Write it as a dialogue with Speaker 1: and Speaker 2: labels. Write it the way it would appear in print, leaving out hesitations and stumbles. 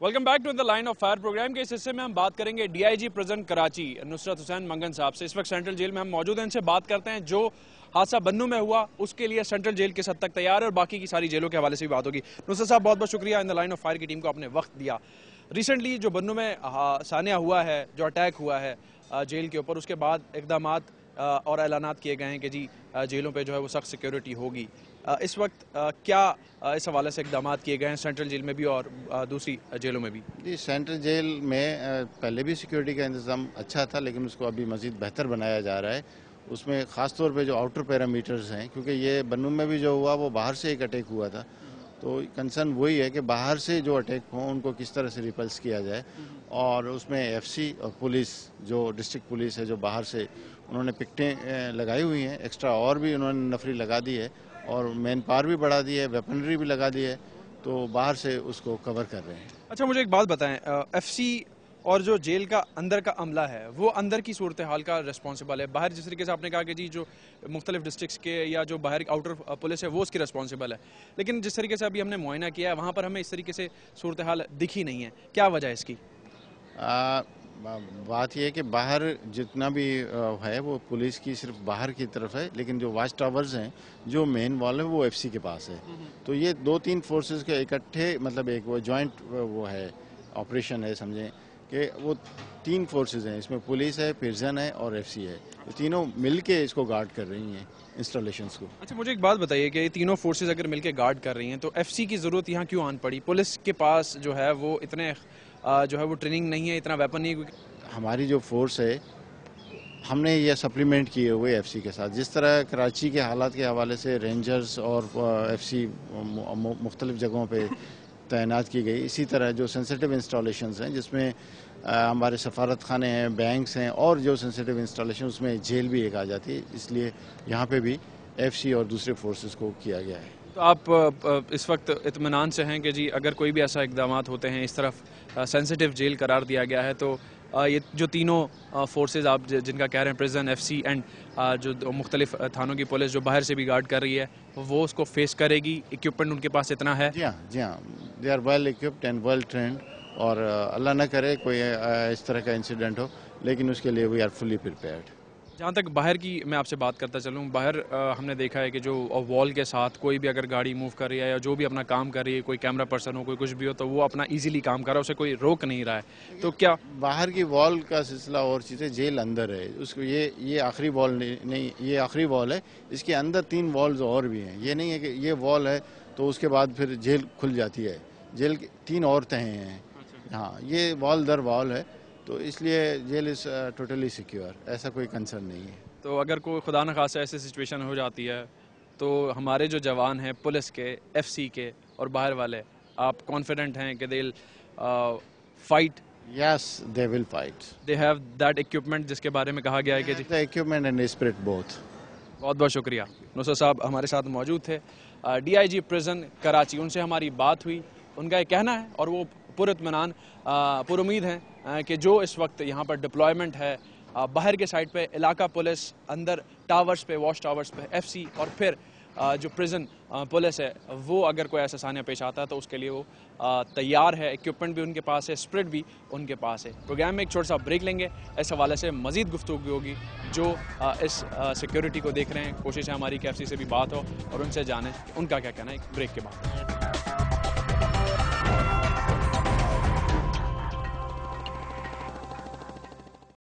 Speaker 1: Welcome back to the line of fire program के इस हिस्से में हम बात करेंगे डीआईजी प्रिजन कराची नुसरत हुसैन मंगन साहब से। इस वक्त सेंट्रल जेल में हम मौजूद हैं, इनसे बात करते हैं जो हादसा बन्नू में हुआ उसके लिए सेंट्रल जेल किस हद तक तैयार है और बाकी की सारी जेलों के हवाले से भी बात होगी। नुसरत साहब, बहुत बहुत शुक्रिया in the line of fire की टीम को आपने वक्त दिया। रिसेंटली जो बन्नू में सानिया हुआ है, जो अटैक हुआ है जेल के ऊपर, उसके बाद इकदामात और ऐलानात किए गए हैं कि जी जेलों पे जो है वो सख्त सिक्योरिटी होगी। इस वक्त क्या इस हवाले से इकदाम किए गए हैं सेंट्रल जेल में भी और दूसरी जेलों में भी? जी,
Speaker 2: सेंट्रल जेल में पहले भी सिक्योरिटी का इंतज़ाम अच्छा था, लेकिन उसको अभी मज़ीद बेहतर बनाया जा रहा है। उसमें ख़ास तौर पे जो आउटर पैरामीटर्स हैं, क्योंकि ये बन्नू में भी जो हुआ वो बाहर से एक अटैक हुआ था, तो कंसर्न वही है कि बाहर से जो अटैक हों उनको किस तरह से रिपल्स किया जाए। और उसमें एफसी और पुलिस, जो डिस्ट्रिक्ट पुलिस है, जो बाहर से उन्होंने पिकटें लगाई हुई हैं, एक्स्ट्रा और भी उन्होंने नफरी लगा दी है और मैन पावर भी बढ़ा दी है, वेपनरी भी लगा दी है, तो बाहर से उसको कवर कर रहे हैं।
Speaker 1: अच्छा, मुझे एक बात बताएं, एफसी और जो जेल का अंदर का अमला है वो अंदर की सूरत हाल का रिस्पॉन्सिबल है, बाहर जिस तरीके से आपने कहा कि जी जो मुख्तलिफ डिस्ट्रिक्ट्स के या जो बाहर आउटर पुलिस है वो उसकी रिस्पॉन्सिबल है, लेकिन जिस तरीके से अभी हमने मुआयना किया है वहाँ पर हमें इस तरीके से सूरत हाल दिखी नहीं है, क्या वजह है इसकी?
Speaker 2: बात यह है कि बाहर जितना भी है वो पुलिस की सिर्फ बाहर की तरफ है, लेकिन जो वाच टावर्स हैं, जो मेन वॉल है वो एफसी के पास है। तो ये दो तीन फोर्सेस के इकट्ठे, मतलब एक वो जॉइंट वो है, ऑपरेशन है, समझें कि वो तीन फोर्सेस हैं, इसमें पुलिस है, प्रिजन है और एफसी है, तो तीनों मिलके इसको गार्ड कर रही हैं इंस्टॉलेशंस को।
Speaker 1: अच्छा, मुझे एक बात बताइए कि ये तीनों फोर्सेस अगर मिलके गार्ड कर रही हैं तो एफसी की ज़रूरत यहाँ क्यों आन पड़ी? पुलिस के पास जो है वो इतने जो है वो ट्रेनिंग नहीं है, इतना वेपन नहीं है।
Speaker 2: हमारी जो फोर्स है, हमने ये सप्लीमेंट किए हुए एफसी के साथ, जिस तरह कराची के हालात के हवाले से रेंजर्स और एफसी मुख्तलिफ जगहों पे तैनात की गई, इसी तरह जो सेंसिटिव इंस्टॉलेशंस हैं, जिसमें हमारे सफारत खाने हैं, बैंक्स हैं, और जो सेंसिटिव इंस्टॉलेशन उसमें जेल भी एक आ जाती है, इसलिए यहाँ पे भी एफसी और दूसरे फोर्सेस को किया गया है।
Speaker 1: तो आप इस वक्त इत्मीनान से हैं कि जी अगर कोई भी ऐसा इकदाम होते हैं, इस तरफ सेंसिटिव जेल करार दिया गया है, तो ये जो तीनों फोर्सेस आप जिनका कह रहे हैं, प्रिजन, एफसी एंड जो मुख्तलिफ थानों की पुलिस जो बाहर से भी गार्ड कर रही है, वो उसको फेस करेगी? इक्विपमेंट उनके पास इतना है?
Speaker 2: जी हाँ, they are well equipped and well trained, और अल्लाह न करे कोई इस तरह का इंसिडेंट हो, लेकिन उसके लिए वी आर फुली प्रिपेयर्ड।
Speaker 1: जहाँ तक बाहर की मैं आपसे बात करता चलूँ, बाहर हमने देखा है कि जो वॉल के साथ कोई भी अगर गाड़ी मूव कर रही है या जो भी अपना काम कर रही है, कोई कैमरा पर्सन हो, कोई कुछ भी हो, तो वो अपना इजीली काम कर रहा है, उसे कोई रोक नहीं रहा है, तो क्या
Speaker 2: बाहर की वॉल का सिलसिला और चीज़ें, जेल अंदर है, उसको ये आखिरी वॉल नहीं, ये आखिरी वॉल है, इसके अंदर तीन वॉल्स और भी हैं। ये नहीं है कि ये वॉल है तो उसके बाद फिर जेल खुल जाती है, जेल की तीन और तहें हैं। हाँ, ये वॉल दर वॉल है, तो इसलिए जेल इज़ टोटली सिक्योर, ऐसा कोई कंसर्न नहीं है।
Speaker 1: तो अगर कोई खुदा न खासा ऐसी सिचुएशन हो जाती है तो हमारे जो जवान हैं, पुलिस के, एफसी के और बाहर वाले, आप कॉन्फिडेंट हैं कि they will fight?
Speaker 2: Yes, they will fight.
Speaker 1: They have that equipment जिसके बारे में कहा गया है कि
Speaker 2: the equipment and spirit both.
Speaker 1: बहुत बहुत शुक्रिया। नुसरत साहब हमारे साथ मौजूद थे, डीआईजी प्रिजन कराची, उनसे हमारी बात हुई। उनका ये कहना है और वो पुरइत्मीनान पुरुमीद हैं कि जो इस वक्त यहाँ पर डिप्लॉयमेंट है, बाहर के साइड पे इलाका पुलिस, अंदर टावर्स पे, वॉच टावर्स पे एफसी, और फिर जो प्रिजन पुलिस है, वो अगर कोई ऐसा सानिया पेश आता है तो उसके लिए वो तैयार है। इक्विपमेंट भी उनके पास है, स्प्रिट भी उनके पास है। प्रोग्राम में एक छोटा सा ब्रेक लेंगे, इस हवाले से मज़ीद गुफ्तगू होगी जो इस सिक्योरिटी को देख रहे हैं। कोशिश है हमारी कि एफसी से भी बात हो और उनसे जाने उनका क्या कहना है, एक ब्रेक के बाद।